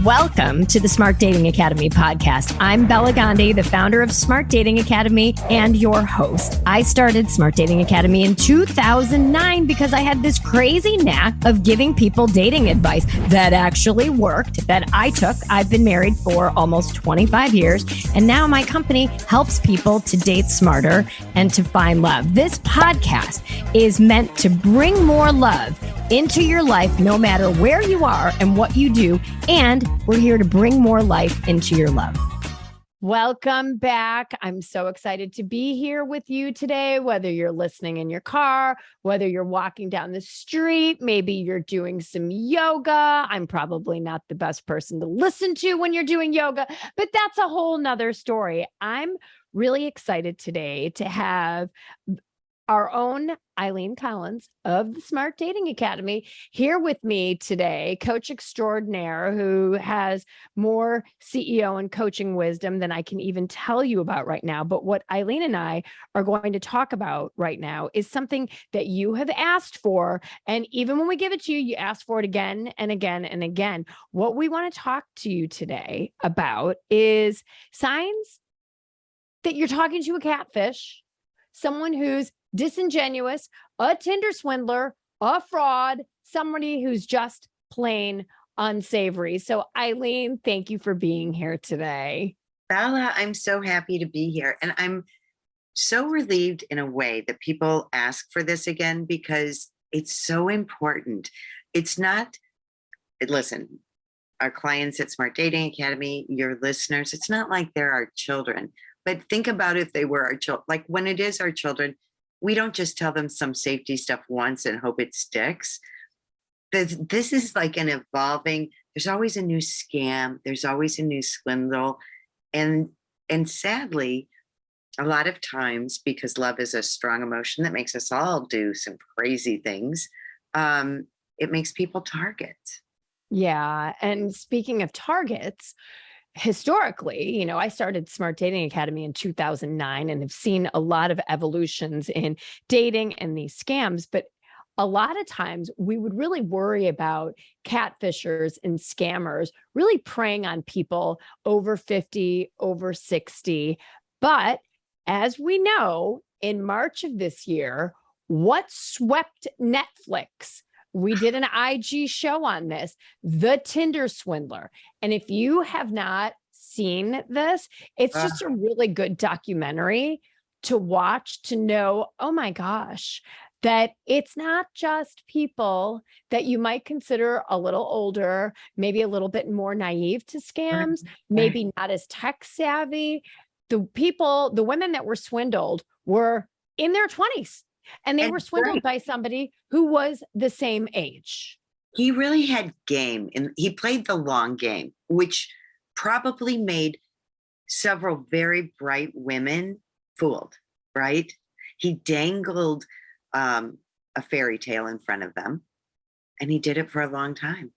Welcome to the Smart Dating Academy podcast. I'm Bela Gandhi, the founder of Smart Dating Academy and your host. I started Smart Dating Academy in 2009 because I had this crazy knack of giving people dating advice that actually worked, that I took. I've been married for almost 25 years, and now my company helps people to date smarter and to find love. This podcast is meant to bring more love into your life, no matter where you are and what you do. And we're here to bring more life into your love. Welcome back. I'm so excited to be here with you today, whether you're listening in your car, whether you're walking down the street, maybe you're doing some yoga. I'm probably not the best person to listen to when you're doing yoga, but that's a whole nother story. I'm really excited today to have our own Ilene Collins of the Smart Dating Academy here with me today, coach extraordinaire who has more CEO and coaching wisdom than I can even tell you about right now. But what Ilene and I are going to talk about right now is something that you have asked for. And even when we give it to you, you ask for it again and again and again. What we want to talk to you today about is signs that you're talking to a catfish, someone who's disingenuous, a Tinder swindler, a fraud, somebody who's just plain unsavory. So Ilene, thank you for being here today. Bella, I'm so happy to be here. And I'm so relieved in a way that people ask for this again, because it's so important. It's not, listen, our clients at Smart Dating Academy, your listeners, it's not like they're our children. But think about if they were our children, like when it is our children, we don't just tell them some safety stuff once and hope it sticks. This is like an evolving, there's always a new scam. There's always a new swindle. And sadly, a lot of times, because love is a strong emotion that makes us all do some crazy things, it makes people targets. Yeah. And speaking of targets, historically, I started Smart Dating Academy in 2009 and have seen a lot of evolutions in dating and these scams. But a lot of times we would really worry about catfishers and scammers really preying on people over 50, over 60. But as we know, in March of this year, what swept Netflix? We did an IG show on this, the Tinder Swindler. And if you have not seen this, it's just a really good documentary to watch to know, oh my gosh, that it's not just people that you might consider a little older, maybe a little bit more naive to scams, maybe not as tech savvy. The women that were swindled were in their 20s. And they were swindled by somebody who was the same age. He really had game, and he played the long game, which probably made several very bright women fooled, right? He dangled a fairy tale in front of them, and he did it for a long time.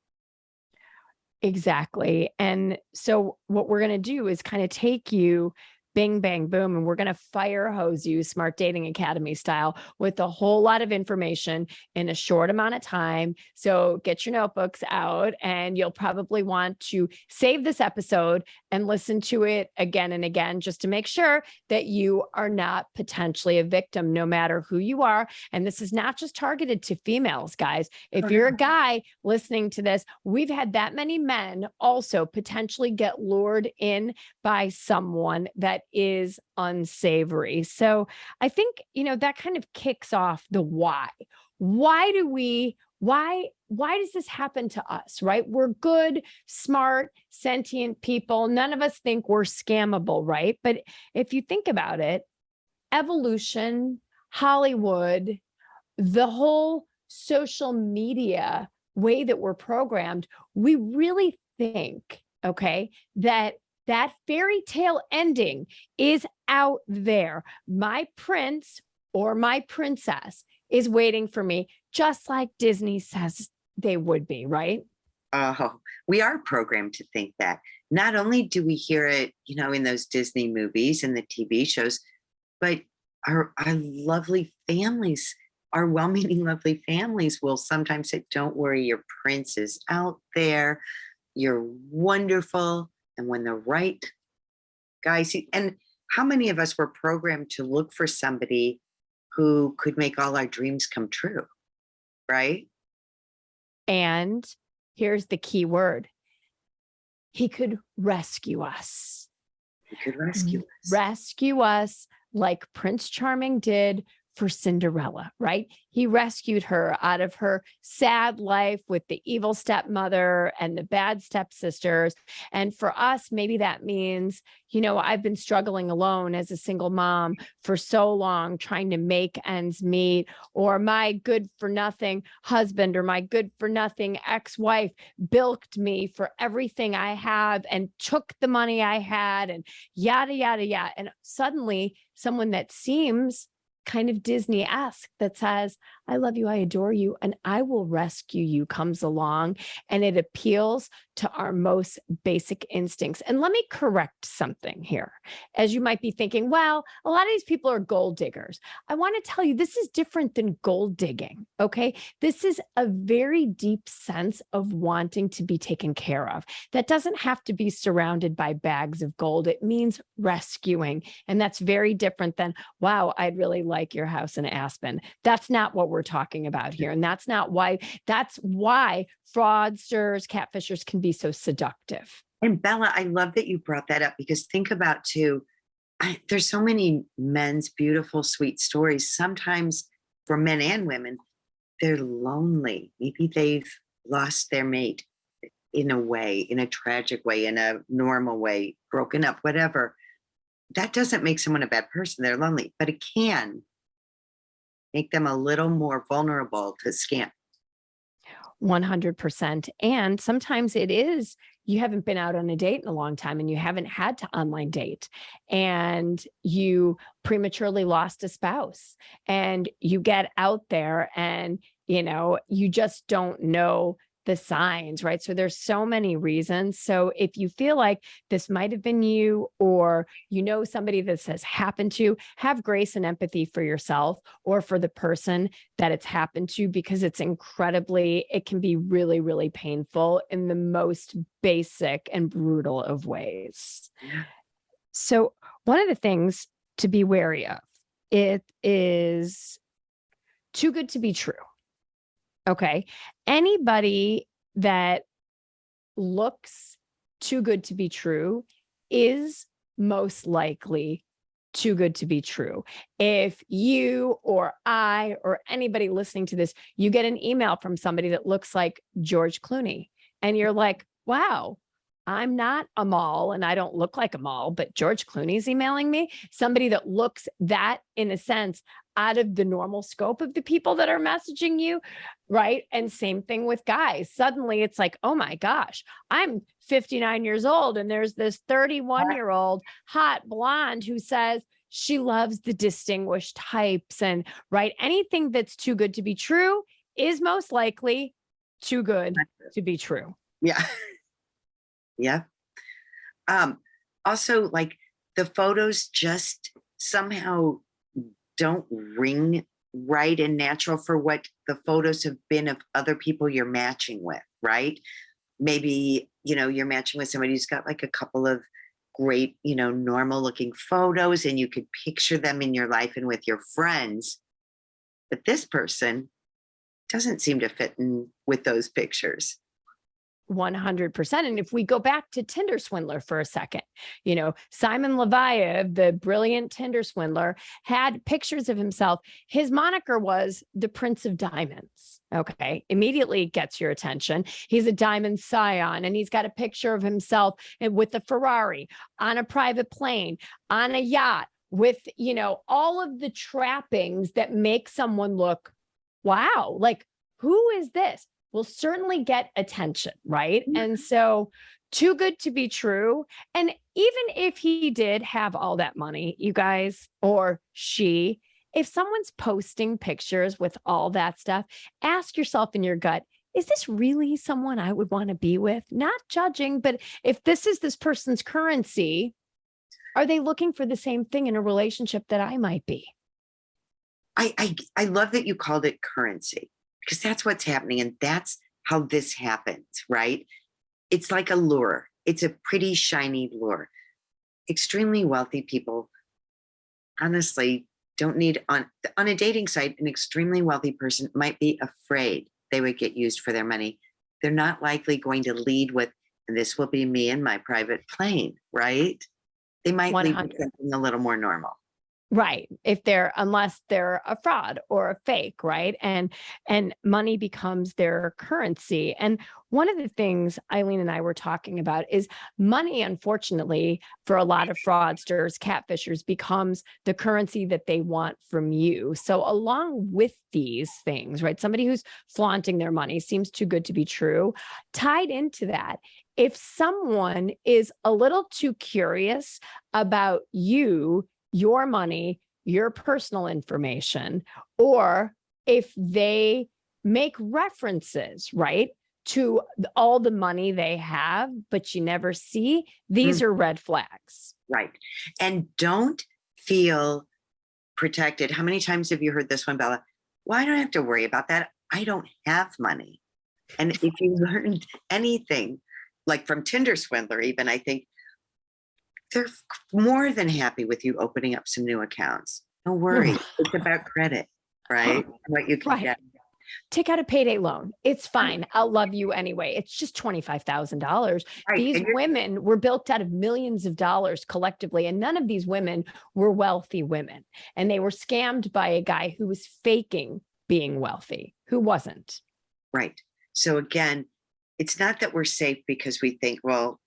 Exactly. And so what we're going to do is kind of take you bing, bang, boom. And we're going to fire hose you Smart Dating Academy style with a whole lot of information in a short amount of time. So get your notebooks out, and you'll probably want to save this episode and listen to it again and again, just to make sure that you are not potentially a victim, no matter who you are. And this is not just targeted to females, guys. If you're a guy listening to this, we've had that many men also potentially get lured in by someone that is unsavory. So I think, that kind of kicks off the why. Why does this happen to us, right? We're good, smart, sentient people. None of us think we're scammable, right? But if you think about it, evolution, Hollywood, the whole social media way that we're programmed, we really think, okay, that fairy tale ending is out there. My prince or my princess is waiting for me, just like Disney says they would be, right? Oh, we are programmed to think that. Not only do we hear it, in those Disney movies and the TV shows, but our lovely families, our well-meaning, lovely families will sometimes say, don't worry, your prince is out there. you're wonderful. And when the right guy see, and how many of us were programmed to look for somebody who could make all our dreams come true, right? And here's the key word. He could rescue us. He could rescue us. Rescue us like Prince Charming did for Cinderella, right? He rescued her out of her sad life with the evil stepmother and the bad stepsisters. And for us, maybe that means, I've been struggling alone as a single mom for so long, trying to make ends meet, or my good for nothing husband or my good for nothing ex-wife bilked me for everything I have and took the money I had and yada, yada, yada. And suddenly someone that seems kind of Disney-esque that says, I love you, I adore you, and I will rescue you comes along, and it appeals to our most basic instincts. And let me correct something here. As you might be thinking, well, a lot of these people are gold diggers. I want to tell you, this is different than gold digging, okay? This is a very deep sense of wanting to be taken care of. That doesn't have to be surrounded by bags of gold. It means rescuing. And that's very different than, wow, I'd really like your house in Aspen. That's not what we're talking about here. And that's why fraudsters, catfishers can be so seductive. And Bella, I love that you brought that up, because think about too, there's so many men's beautiful, sweet stories. Sometimes for men and women, they're lonely. Maybe they've lost their mate in a way, in a tragic way, in a normal way, broken up, whatever. That doesn't make someone a bad person. They're lonely, but it can make them a little more vulnerable to scam. 100%. And sometimes it is, you haven't been out on a date in a long time and you haven't had to online date, and you prematurely lost a spouse, and you get out there and, you just don't know the signs, right? So there's so many reasons. So if you feel like this might have been you, or somebody this has happened to, have grace and empathy for yourself or for the person that it's happened to, because it can be really, really painful in the most basic and brutal of ways. Yeah. So one of the things to be wary of, it is too good to be true. Okay. Anybody that looks too good to be true is most likely too good to be true. If you or I or anybody listening to this, you get an email from somebody that looks like George Clooney, and you're like, wow, I'm not Amal and I don't look like Amal, but George Clooney's emailing me. Somebody that looks that, in a sense, out of the normal scope of the people that are messaging you, right? And same thing with guys. Suddenly it's like, oh my gosh, I'm 59 years old and there's this 31-year-old hot blonde who says she loves the distinguished types, and right, anything that's too good to be true is most likely too good to be true. Yeah. Yeah. Also, like, the photos just somehow don't ring right and natural for what the photos have been of other people you're matching with, right? Maybe, you're matching with somebody who's got like a couple of great, normal looking photos, and you could picture them in your life and with your friends. But this person doesn't seem to fit in with those pictures. 100%. And if we go back to Tinder Swindler for a second, Simon Levayev, the brilliant Tinder Swindler, had pictures of himself. His moniker was the Prince of Diamonds. Okay. Immediately gets your attention. He's a diamond scion, and he's got a picture of himself with a Ferrari, on a private plane, on a yacht, with, all of the trappings that make someone look, wow, like, who is this? Will certainly get attention, right? And so, too good to be true. And even if he did have all that money, you guys, or she, if someone's posting pictures with all that stuff, ask yourself in your gut, is this really someone I would want to be with? Not judging, but if this is this person's currency, are they looking for the same thing in a relationship that I might be? I love that you called it currency, because that's what's happening. And that's how this happens, right? it's like a lure. It's a pretty shiny lure. Extremely wealthy people, honestly, don't need on a dating site. An extremely wealthy person might be afraid they would get used for their money. They're not likely going to lead with, and this will be me in my private plane, right? They might lead with 100. something a little more normal. Right. Unless they're a fraud or a fake, right? And money becomes their currency. And one of the things Ilene and I were talking about is money, unfortunately, for a lot of fraudsters, catfishers, becomes the currency that they want from you. So along with these things, right? Somebody who's flaunting their money seems too good to be true. Tied into that, if someone is a little too curious about you, your money, your personal information, or if they make references, right, to all the money they have, but you never see, these are red flags. Right. And don't feel protected. How many times have you heard this one, Bella? Well, I don't have to worry about that. I don't have money. And if you learned anything, like from Tinder Swindler, even, I think, they're more than happy with you opening up some new accounts. No worry. It's about credit, right? What you can get. Take out a payday loan. It's fine. I'll love you anyway. It's just $25,000. Right. These women were built out of millions of dollars collectively, and none of these women were wealthy women. And they were scammed by a guy who was faking being wealthy, who wasn't. Right. So again, it's not that we're safe because we think, well,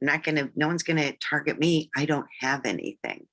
no one's going to target me. I don't have anything.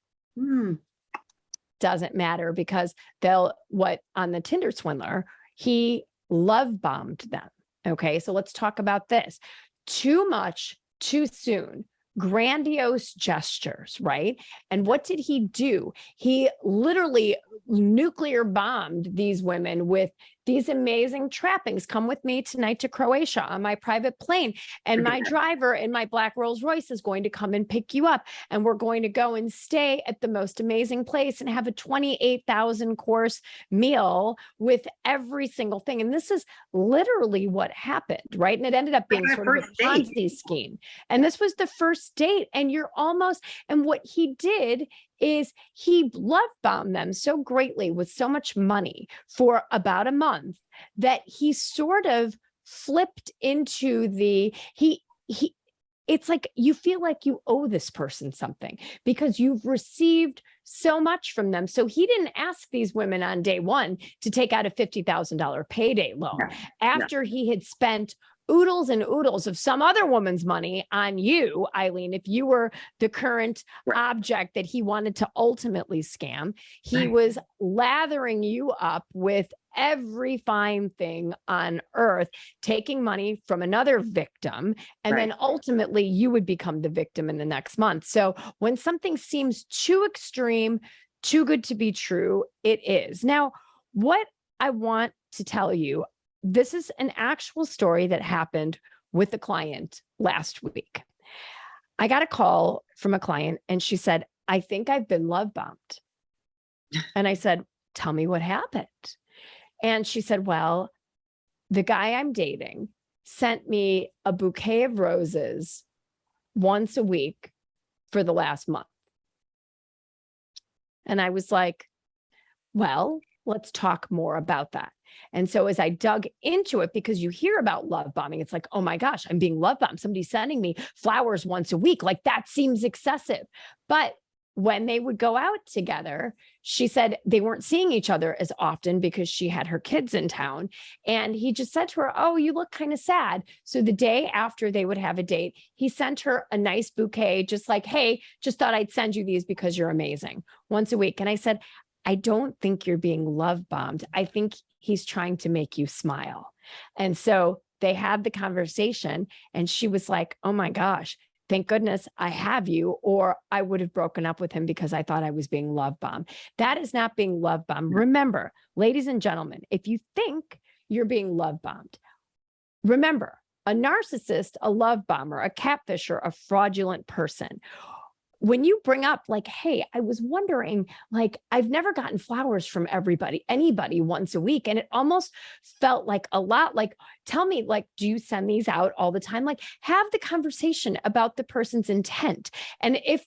Doesn't matter, because on the Tinder Swindler, he love bombed them. Okay. So let's talk about this. Too much, too soon. Grandiose gestures, right? And what did he do? He literally nuclear bombed these women with these amazing trappings. Come with me tonight to Croatia on my private plane. And my driver in my black Rolls Royce is going to come and pick you up. And we're going to go and stay at the most amazing place and have a 28,000 course meal with every single thing. And this is literally what happened, right? And it ended up being sort of a Ponzi scheme. And this was the first date. And and what he did is he love bombed them so greatly with so much money for about a month that he sort of flipped into it's like you feel like you owe this person something because you've received so much from them. So he didn't ask these women on day one to take out a $50,000 payday loan after he had spent oodles and oodles of some other woman's money on you, Ilene. If you were the current object that he wanted to ultimately scam, he was lathering you up with every fine thing on earth, taking money from another victim. And then ultimately you would become the victim in the next month. So when something seems too extreme, too good to be true, it is. Now, what I want to tell you, this is an actual story that happened with a client last week. I got a call from a client and she said, I think I've been love bombed. And I said, tell me what happened. And she said, well, the guy I'm dating sent me a bouquet of roses once a week for the last month. And I was like, well, let's talk more about that. And so as I dug into it, because you hear about love bombing, it's like, oh my gosh, I'm being love bombed. Somebody's sending me flowers once a week. Like that seems excessive. But when they would go out together, she said they weren't seeing each other as often because she had her kids in town. And he just said to her, oh, you look kind of sad. So the day after they would have a date, he sent her a nice bouquet, just like, hey, just thought I'd send you these because you're amazing, once a week. And I said, I don't think you're being love bombed. I think he's trying to make you smile. And so they had the conversation and she was like, oh my gosh, thank goodness I have you, or I would have broken up with him because I thought I was being love bombed. That is not being love bombed. Remember, ladies and gentlemen, if you think you're being love bombed, remember, a narcissist, a love bomber, a catfisher, a fraudulent person when you bring up like, hey, I was wondering, like, I've never gotten flowers from anybody once a week. And it almost felt like a lot. Like, tell me, like, do you send these out all the time? Like, have the conversation about the person's intent. And if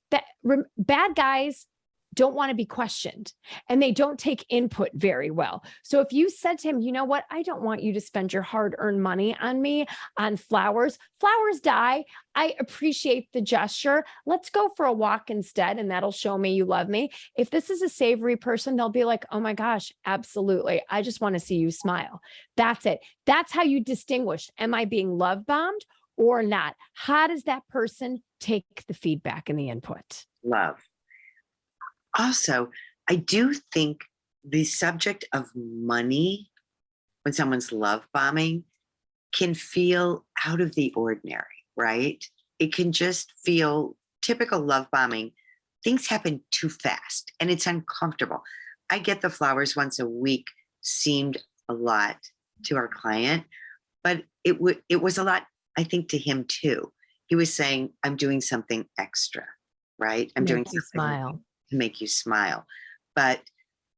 bad guys don't want to be questioned and they don't take input very well. So if you said to him, you know what, I don't want you to spend your hard-earned money on me on flowers. Flowers die. I appreciate the gesture. Let's go for a walk instead. And that'll show me you love me. If this is a savory person, they'll be like, oh my gosh, absolutely. I just want to see you smile. That's it. That's how you distinguish. Am I being love bombed or not? How does that person take the feedback and the input? Love. Also, I do think the subject of money, when someone's love bombing, can feel out of the ordinary, right? It can just feel typical love bombing. Things happen too fast and it's uncomfortable. I get the flowers once a week seemed a lot to our client, but it was a lot, I think, to him too. He was saying, I'm doing something extra, right? I'm doing something smile. To make you smile. But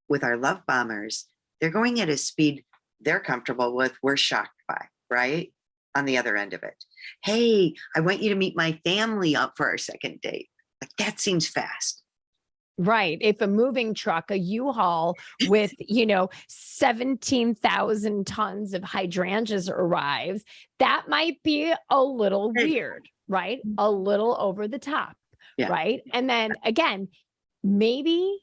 with our love bombers, they're going at a speed they're comfortable with, we're shocked by, right? On the other end of it. Hey, I want you to meet my family up for our second date. Like, that seems fast. Right. If a moving truck, a U-Haul with, 17,000 tons of hydrangeas arrives, that might be a little weird, right? A little over the top, right? And then again, maybe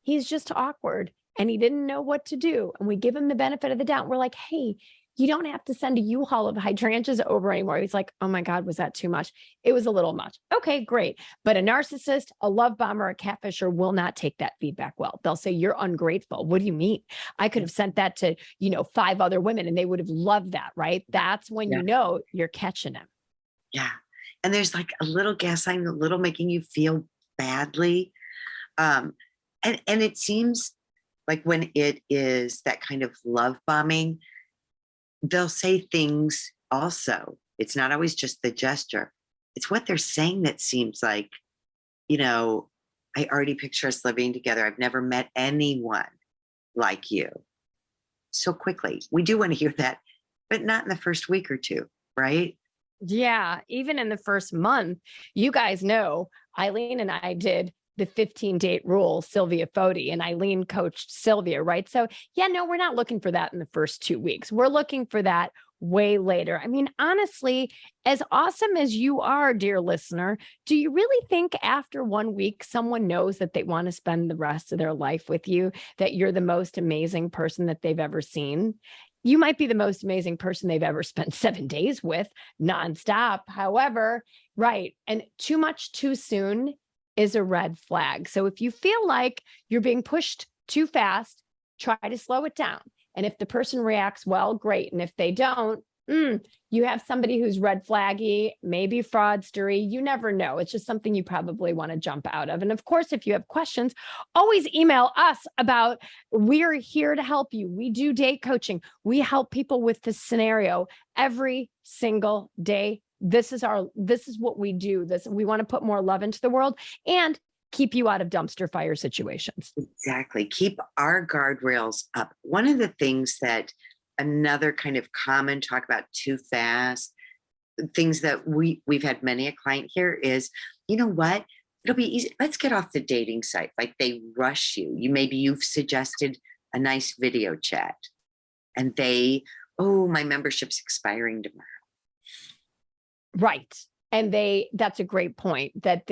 he's just awkward and he didn't know what to do. And we give him the benefit of the doubt. We're like, hey, you don't have to send a U-Haul of hydrangeas over anymore. He's like, oh my God, was that too much? It was a little much. Okay, great. But a narcissist, a love bomber, a catfisher will not take that feedback well. They'll say, you're ungrateful. What do you mean? I could have sent that to, 5 other women and they would have loved that, right? That's when you know you're catching them. Yeah. And there's like a little gaslighting, a little making you feel badly. And it seems like when it is that kind of love bombing, they'll say things also. It's not always just the gesture. It's what they're saying that seems like, I already picture us living together. I've never met anyone like you. So quickly. We do want to hear that, but not in the first week or two, right? Yeah. Even in the first month, you guys know, Ilene and I did the 15-date rule, Sylvia Foti, and Ilene coached Sylvia, right? So we're not looking for that in the first 2 weeks. We're looking for that way later. I mean, honestly, as awesome as you are, dear listener, do you really think after 1 week, someone knows that they want to spend the rest of their life with you, that you're the most amazing person that they've ever seen? You might be the most amazing person they've ever spent 7 days with nonstop. However, right. And too much too soon is a red flag. So if you feel like you're being pushed too fast, try to slow it down. And if the person reacts well, great. And if they don't, you have somebody who's red flaggy, maybe fraudstery. You never know. It's just something you probably want to jump out of. And of course, if you have questions, always email us about, we're here to help you. We do date coaching. We help people with this scenario every single day. This is what we do. We want to put more love into the world and keep you out of dumpster fire situations. Exactly. Keep our guardrails up. One of the things that another kind of common talk about too fast, things that we've had many a client here is, you know what? It'll be easy. Let's get off the dating site. Like, they rush you. Maybe you've suggested a nice video chat and my membership's expiring tomorrow. Right. And that's a great point that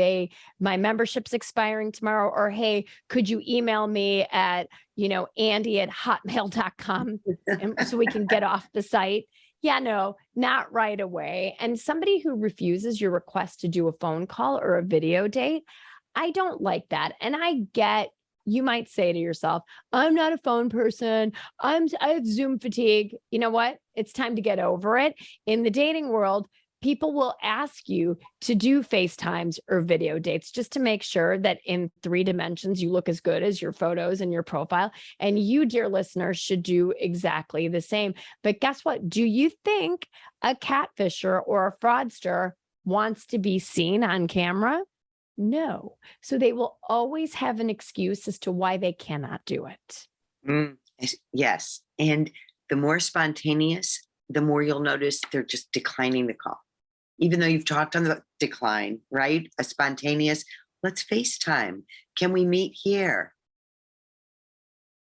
my membership's expiring tomorrow, or, hey, could you email me at, Andy@hotmail.com and so we can get off the site. Yeah, no, not right away. And somebody who refuses your request to do a phone call or a video date, I don't like that. And you might say to yourself, I'm not a phone person. I have Zoom fatigue. You know what? It's time to get over it. In the dating world, people will ask you to do FaceTimes or video dates just to make sure that in 3 dimensions, you look as good as your photos and your profile. And you, dear listeners, should do exactly the same. But guess what? Do you think a catfisher or a fraudster wants to be seen on camera? No. So they will always have an excuse as to why they cannot do it. Yes. And the more spontaneous, the more you'll notice they're just declining the call. Even though you've talked on the decline, right? A spontaneous, let's FaceTime. Can we meet here?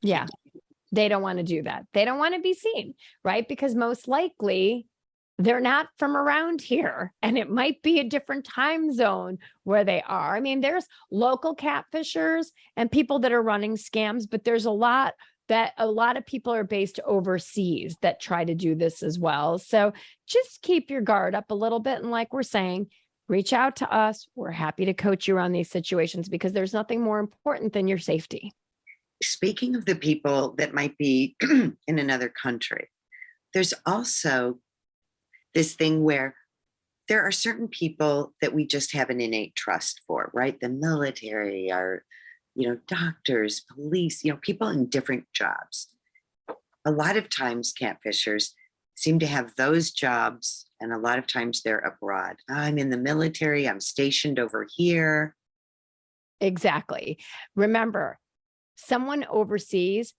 Yeah. They don't want to do that. They don't want to be seen, right? Because most likely they're not from around here, and it might be a different time zone where they are. I mean, there's local catfishers and people that are running scams, but there's a lot of people are based overseas that try to do this as well. So just keep your guard up a little bit. And like we're saying, reach out to us. We're happy to coach you around these situations because there's nothing more important than your safety. Speaking of the people that might be in another country, there's also this thing where there are certain people that we just have an innate trust for, right? The military, our, doctors, police, people in different jobs. A lot of times catfishers seem to have those jobs, and a lot of times they're abroad. I'm in the military, I'm stationed over here. Exactly. Remember, someone overseas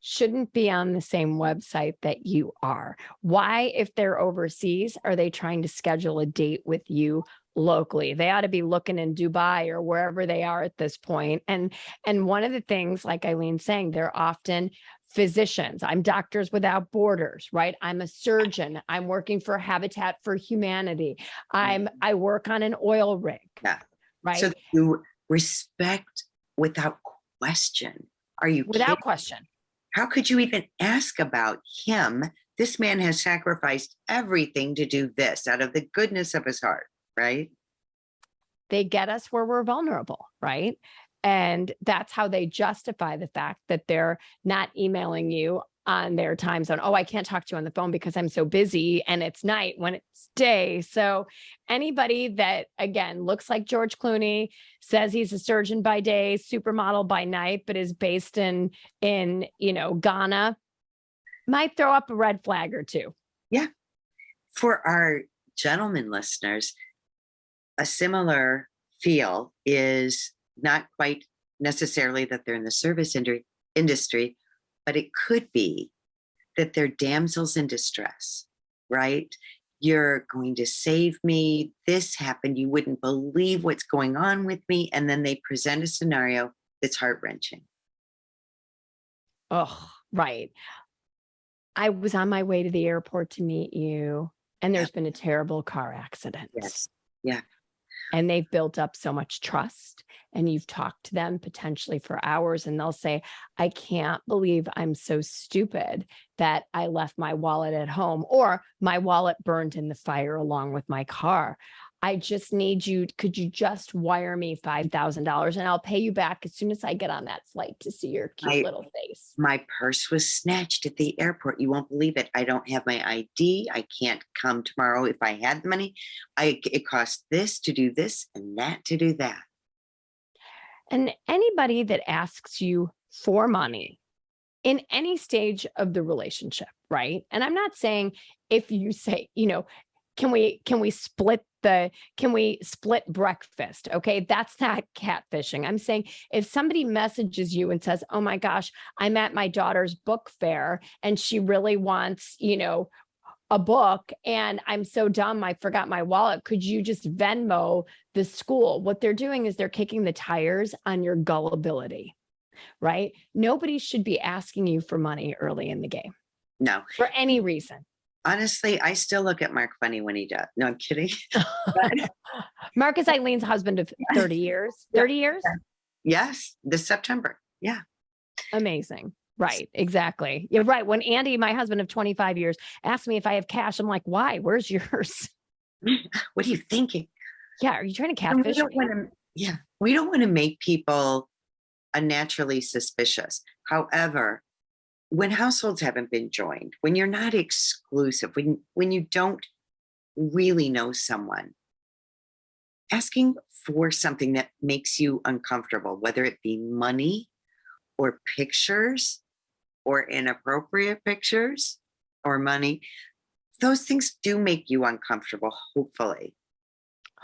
shouldn't be on the same website that you are. Why, if they're overseas, are they trying to schedule a date with you locally? They ought to be looking in Dubai or wherever they are at this point. And one of the things, like Ilene's saying, they're often physicians. I'm Doctors Without Borders, right? I'm a surgeon. I'm working for Habitat for Humanity. I work on an oil rig. Yeah. Right. So you respect without question. Are you without kidding? question? How could you even ask about him? This man has sacrificed everything to do this out of the goodness of his heart, right? They get us where we're vulnerable, right? And that's how they justify the fact that they're not emailing you on their time zone. Oh, I can't talk to you on the phone because I'm so busy and it's night when it's day. So anybody that, again, looks like George Clooney, says he's a surgeon by day, supermodel by night, but is based in Ghana, might throw up a red flag or two. Yeah. For our gentlemen listeners, a similar feel is not quite necessarily that they're in the service industry, but it could be that they're damsels in distress, right? You're going to save me. This happened. You wouldn't believe what's going on with me. And then they present a scenario that's heart-wrenching. Oh, right. I was on my way to the airport to meet you, and there's been a terrible car accident. Yes. Yeah. And they've built up so much trust, and you've talked to them potentially for hours, and they'll say, I can't believe I'm so stupid that I left my wallet at home, or my wallet burned in the fire along with my car. I just need you. Could you just wire me $5,000 and I'll pay you back as soon as I get on that flight to see your cute little face? My purse was snatched at the airport. You won't believe it. I don't have my ID. I can't come tomorrow if I had the money. It cost this to do this and that to do that. And anybody that asks you for money in any stage of the relationship, right? And I'm not saying if you say, can we split breakfast? Okay. That's not catfishing. I'm saying if somebody messages you and says, oh my gosh, I'm at my daughter's book fair and she really wants, a book and I'm so dumb, I forgot my wallet. Could you just Venmo the school? What they're doing is they're kicking the tires on your gullibility, right? Nobody should be asking you for money early in the game. No. For any reason. Honestly, I still look at Mark funny when he does. No, I'm kidding. Mark is Ilene's husband of 30 years. 30 years? Yes, this September. Yeah. Amazing. Right. Exactly. You're right. When Andy, my husband of 25 years, asked me if I have cash, I'm like, why? Where's yours? What are you thinking? Yeah. Are you trying to catfish me? We don't want to make people unnaturally suspicious. However, when households haven't been joined, when you're not exclusive, when you don't really know someone, asking for something that makes you uncomfortable, whether it be money or pictures or inappropriate pictures or money, those things do make you uncomfortable, hopefully.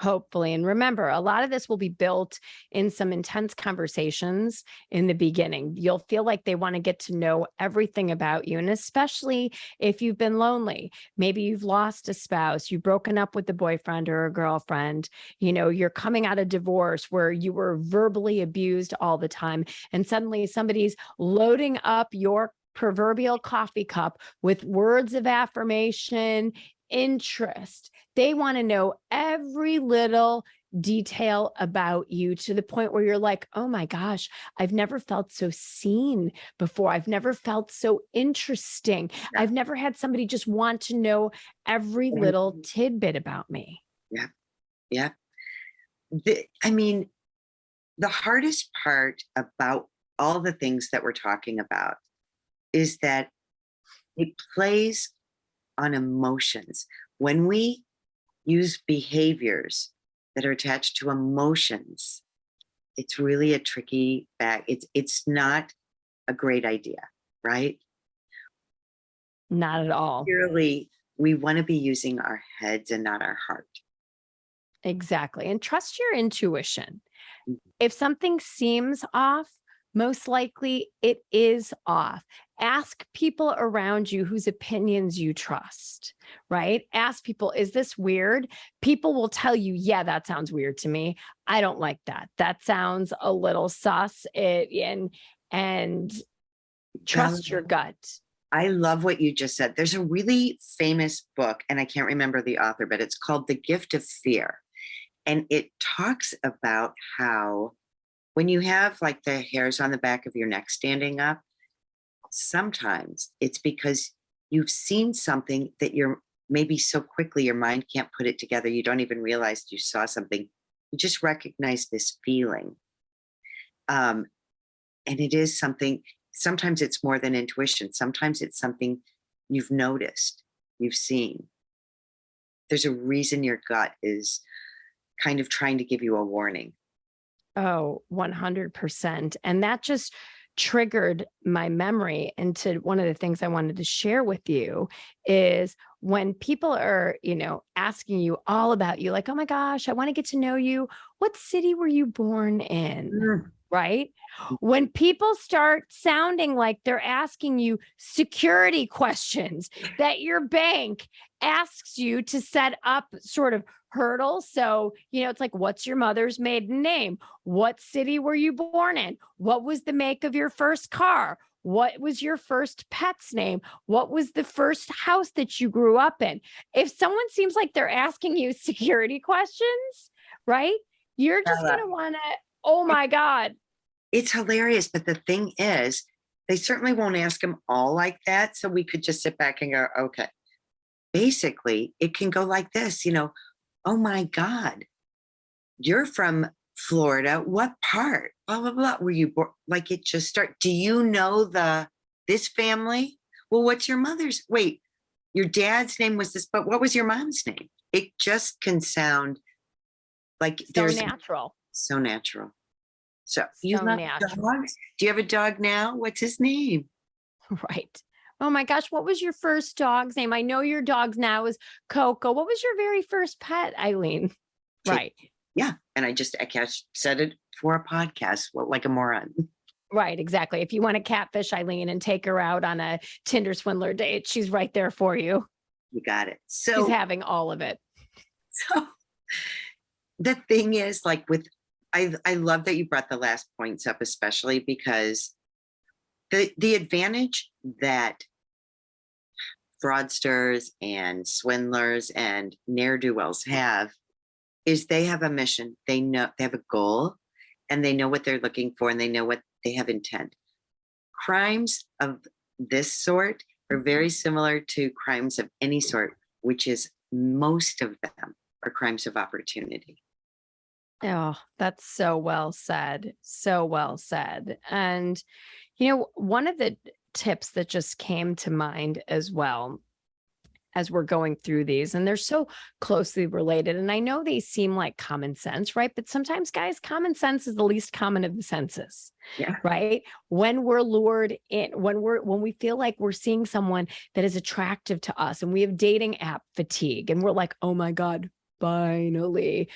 Hopefully. And remember, a lot of this will be built in some intense conversations in the beginning. You'll feel like they want to get to know everything about you. And especially if you've been lonely, maybe you've lost a spouse, you've broken up with a boyfriend or a girlfriend, you're coming out of divorce where you were verbally abused all the time. And suddenly somebody's loading up your proverbial coffee cup with words of affirmation, interest. They want to know every little detail about you to the point where you're like, oh my gosh, I've never felt so seen before. I've never felt so interesting. Yeah. I've never had somebody just want to know every little tidbit about me. Yeah. Yeah. The hardest part about all the things that we're talking about is that it plays on emotions. When we use behaviors that are attached to emotions, it's really a tricky bag. It's not a great idea, right? Not at all. Clearly, we want to be using our heads and not our heart. Exactly. And trust your intuition. If something seems off, most likely it is off. Ask people around you whose opinions you trust, right? Ask people, is this weird? People will tell you, yeah, that sounds weird to me. I don't like that. That sounds a little sus. And trust your gut. I love what you just said. There's a really famous book, and I can't remember the author, but it's called The Gift of Fear. And it talks about how when you have like the hairs on the back of your neck standing up, sometimes it's because you've seen something that you're maybe so quickly your mind can't put it together. You don't even realize you saw something. You just recognize this feeling. And it is something, sometimes it's more than intuition. Sometimes it's something you've noticed, you've seen. There's a reason your gut is kind of trying to give you a warning. Oh, 100%. And that just triggered my memory into one of the things I wanted to share with you is when people are, asking you all about you, like, oh my gosh, I want to get to know you. What city were you born in? Right? When people start sounding like they're asking you security questions that your bank asks you to set up sort of hurdles. So, it's like, what's your mother's maiden name? What city were you born in? What was the make of your first car? What was your first pet's name? What was the first house that you grew up in? If someone seems like they're asking you security questions, right? You're just going to want to, oh my God. It's hilarious. But the thing is, they certainly won't ask them all like that. So we could just sit back and go, okay. Basically, it can go like this, oh my God, you're from Florida. What part? Blah, blah, blah. Were you born? Like it just start. Do you know this family? Well, what's your mother's? Wait, your dad's name was this, but what was your mom's name? It just can sound like so natural. So natural. So you love dogs? Do you have a dog now? What's his name? Right. Oh my gosh, what was your first dog's name? I know your dog's now is Coco. What was your very first pet, Ilene? Right. Yeah. And I said it for a podcast, like a moron. Right, exactly. If you want to catfish Ilene and take her out on a Tinder Swindler date, she's right there for you. You got it. So she's having all of it. So the thing is, like I love that you brought the last points up, especially because the advantage that fraudsters and swindlers and ne'er-do-wells have is they have a mission. They know they have a goal and they know what they're looking for and they know what they have intent. Crimes of this sort are very similar to crimes of any sort, which is most of them are crimes of opportunity. Oh, that's so well said. So well said. And, one of the tips that just came to mind as well as we're going through these, and they're so closely related. And I know they seem like common sense, right? But sometimes, guys, common sense is the least common of the senses, right? When we're lured in, when we feel like we're seeing someone that is attractive to us and we have dating app fatigue and we're like, oh my God, finally,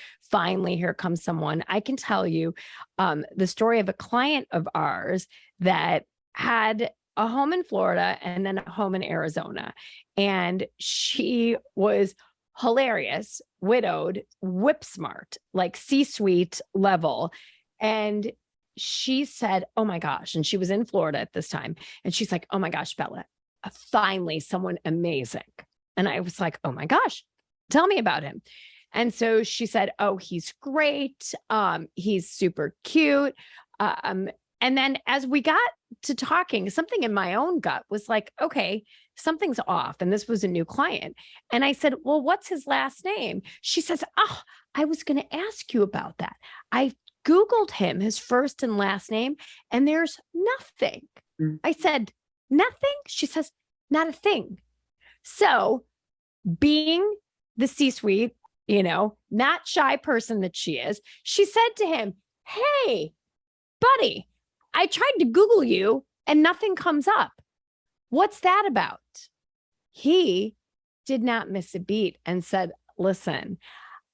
here comes someone. I can tell you the story of a client of ours that had a home in Florida and then a home in Arizona. And she was hilarious, widowed, whip smart, like C-suite level. And she said, oh my gosh, and she was in Florida at this time. And she's like, oh my gosh, Bela, finally someone amazing. And I was like, oh my gosh, tell me about him. And so she said, oh, he's great. He's super cute. And then as we got to talking, something in my own gut was like, okay, something's off. And this was a new client. And I said, well, what's his last name? She says, oh, I was going to ask you about that. I Googled him, his first and last name, and there's nothing. I said, nothing? She says, not a thing. So being the C-suite, not shy person that she is, she said to him, hey, buddy, I tried to Google you and nothing comes up. What's that about? He did not miss a beat and said, listen,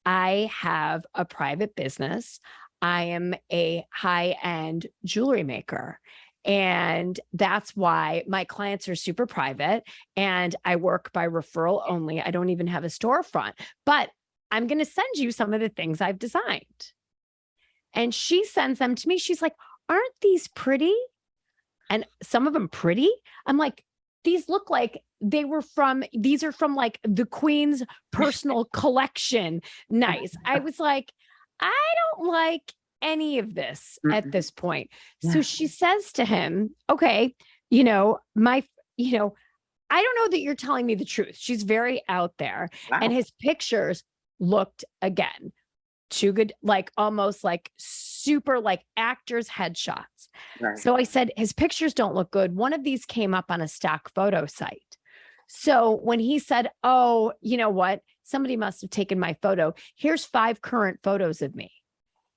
I have a private business. I am a high-end jewelry maker. And that's why my clients are super private and I work by referral only. I don't even have a storefront, but I'm going to send you some of the things I've designed. And she sends them to me. She's like, aren't these pretty? And some of them pretty. I'm like, these look like these are from like the Queen's personal collection. Nice. I was like, I don't like any of this at this point. Yeah. So she says to him, okay, I don't know that you're telling me the truth. She's very out there. Wow. And his pictures looked, again, too good, like almost like super like actors headshots. Right. So I said, his pictures don't look good. One of these came up on a stock photo site. So when he said, oh, you know what? Somebody must have taken my photo. Here's 5 current photos of me.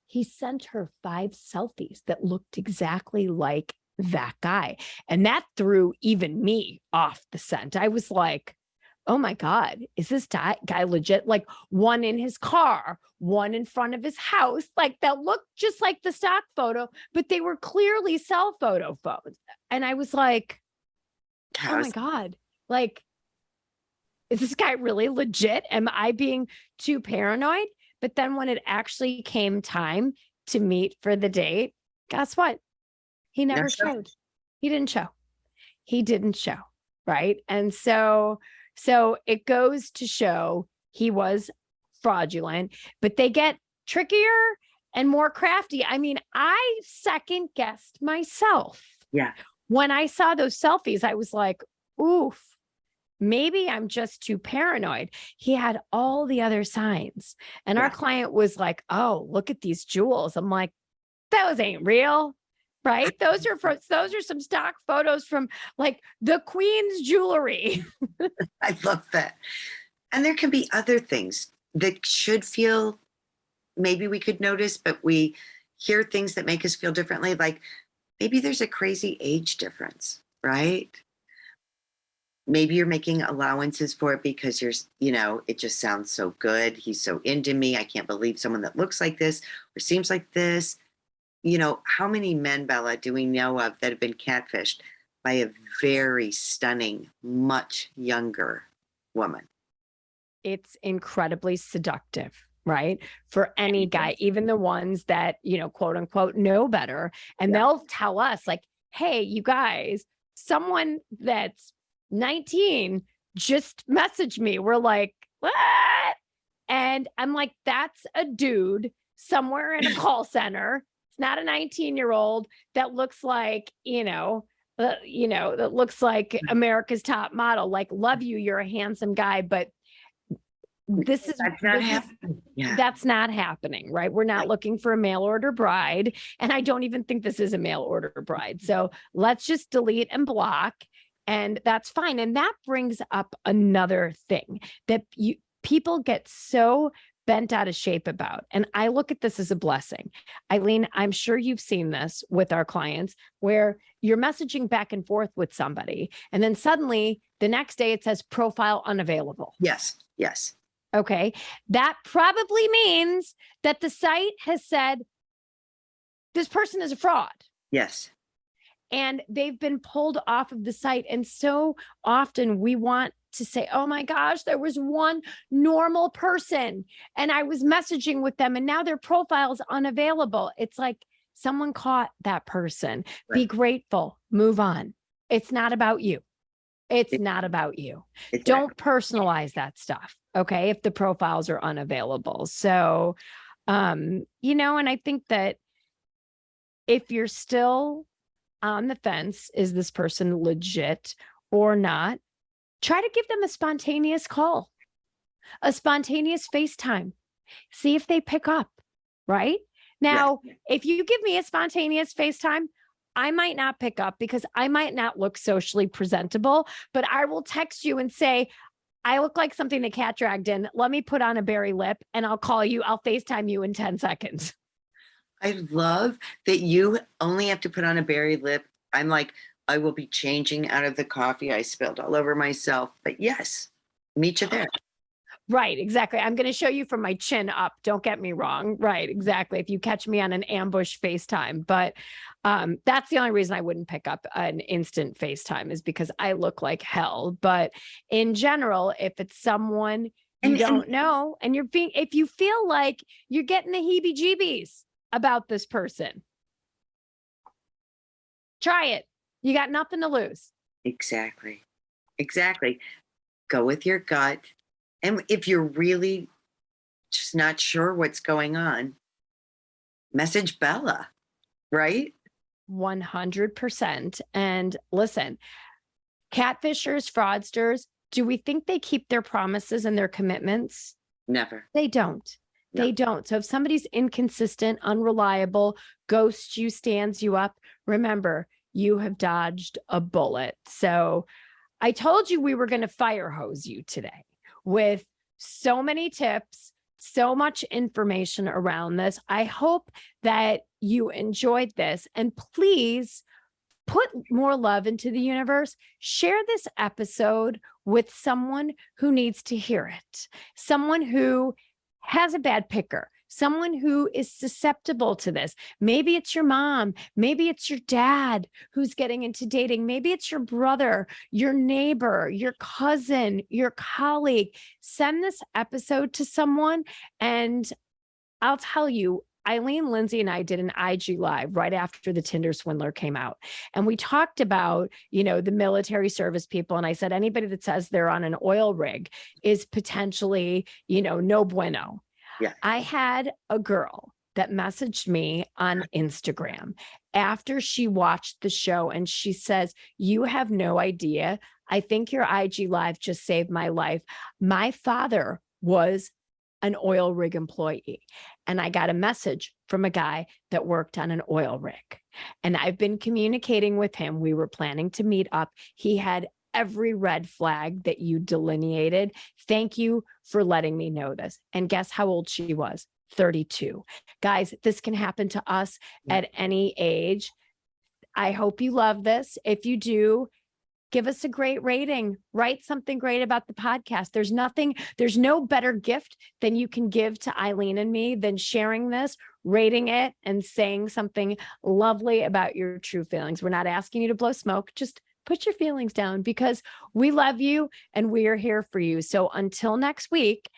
He sent her 5 selfies that looked exactly like that guy. And that threw even me off the scent. I was like, oh my God, is this guy legit? Like one in his car, one in front of his house, like that looked just like the stock photo, but they were clearly cell photos. And I was like, oh my God, like, is this guy really legit? Am I being too paranoid? But then when it actually came time to meet for the date, guess what? He never showed. He didn't show. Right. And so it goes to show he was fraudulent, but they get trickier and more crafty. I mean, I second guessed myself. Yeah. When I saw those selfies, I was like, oof, maybe I'm just too paranoid. He had all the other signs. And our client was like, oh, look at these jewels. I'm like, those ain't real. Right? Those are some stock photos from like the Queen's jewelry. I love that. And there can be other things that should feel, maybe we could notice, but we hear things that make us feel differently. Like maybe there's a crazy age difference, right? Maybe you're making allowances for it because it just sounds so good. He's so into me. I can't believe someone that looks like this or seems like this. How many men, Bela, do we know of that have been catfished by a very stunning, much younger woman? It's incredibly seductive, right? For any guy, even the ones that, quote unquote, know better. And they'll tell us like, hey, you guys, someone that's 19 just messaged me. We're like, what? And I'm like, that's a dude somewhere in a call center. It's not a 19-year-old that looks like, that looks like America's top model. Like, love you, you're a handsome guy, but that's not happening, right? We're not looking for a mail order bride. And I don't even think this is a mail order bride. So let's just delete and block. And that's fine. And that brings up another thing that people get so bent out of shape about. And I look at this as a blessing. Ilene, I'm sure you've seen this with our clients where you're messaging back and forth with somebody. And then suddenly the next day it says profile unavailable. Yes. Yes. Okay. That probably means that the site has said this person is a fraud. Yes. And they've been pulled off of the site. And so often we want to say, oh my gosh, there was one normal person and I was messaging with them and now their profile is unavailable. It's like someone caught that person. Right. Be grateful, move on. It's not about you. It's not about you. Exactly. Don't personalize that stuff. Okay. If the profiles are unavailable. So, and I think that if you're still on the fence, is this person legit or not? Try to give them a spontaneous call, a spontaneous FaceTime. See if they pick up, right? Now, if you give me a spontaneous FaceTime, I might not pick up because I might not look socially presentable, but I will text you and say, I look like something the cat dragged in. Let me put on a berry lip and I'll call you. I'll FaceTime you in 10 seconds. I love that you only have to put on a berry lip. I'm like, I will be changing out of the coffee I spilled all over myself. But yes, meet you there. Right, exactly. I'm going to show you from my chin up. Don't get me wrong. Right, exactly. If you catch me on an ambush FaceTime. But that's the only reason I wouldn't pick up an instant FaceTime is because I look like hell. But in general, if it's someone you don't know and if you feel like you're getting the heebie-jeebies about this person, try it. You got nothing to lose. Exactly. Go with your gut. And if you're really just not sure what's going on, message Bela, right? 100%. And listen, catfishers, fraudsters, do we think they keep their promises and their commitments? Never. They don't. No. They don't. So if somebody's inconsistent, unreliable, ghosts you, stands you up, remember, you have dodged a bullet. So I told you we were going to fire hose you today with so many tips, so much information around this. I hope that you enjoyed this, and please put more love into the universe. Share this episode with someone who needs to hear it, someone who has a bad picker, someone who is susceptible to this. Maybe it's your mom. Maybe it's your dad who's getting into dating. Maybe it's your brother, your neighbor, your cousin, your colleague. Send this episode to someone. And I'll tell you, Ilene, Lindsay, and I did an IG Live right after the Tinder Swindler came out. And we talked about, the military service people. And I said, anybody that says they're on an oil rig is potentially, no bueno. Yeah. I had a girl that messaged me on Instagram after she watched the show. And she says, you have no idea. I think your IG Live just saved my life. My father was an oil rig employee. And I got a message from a guy that worked on an oil rig. And I've been communicating with him. We were planning to meet up. He had every red flag that you delineated. Thank you for letting me know this. And guess how old she was? 32. Guys, this can happen to us at any age. I hope you love this. If you do, give us a great rating. Write something great about the podcast. There's no better gift than you can give to Ilene and me than sharing this, rating it, and saying something lovely about your true feelings. We're not asking you to blow smoke. Just put your feelings down because we love you and we are here for you. So until next week,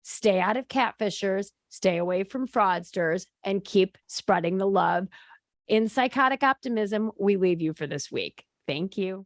stay out of catfishers, stay away from fraudsters, and keep spreading the love. In psychotic optimism, we leave you for this week. Thank you.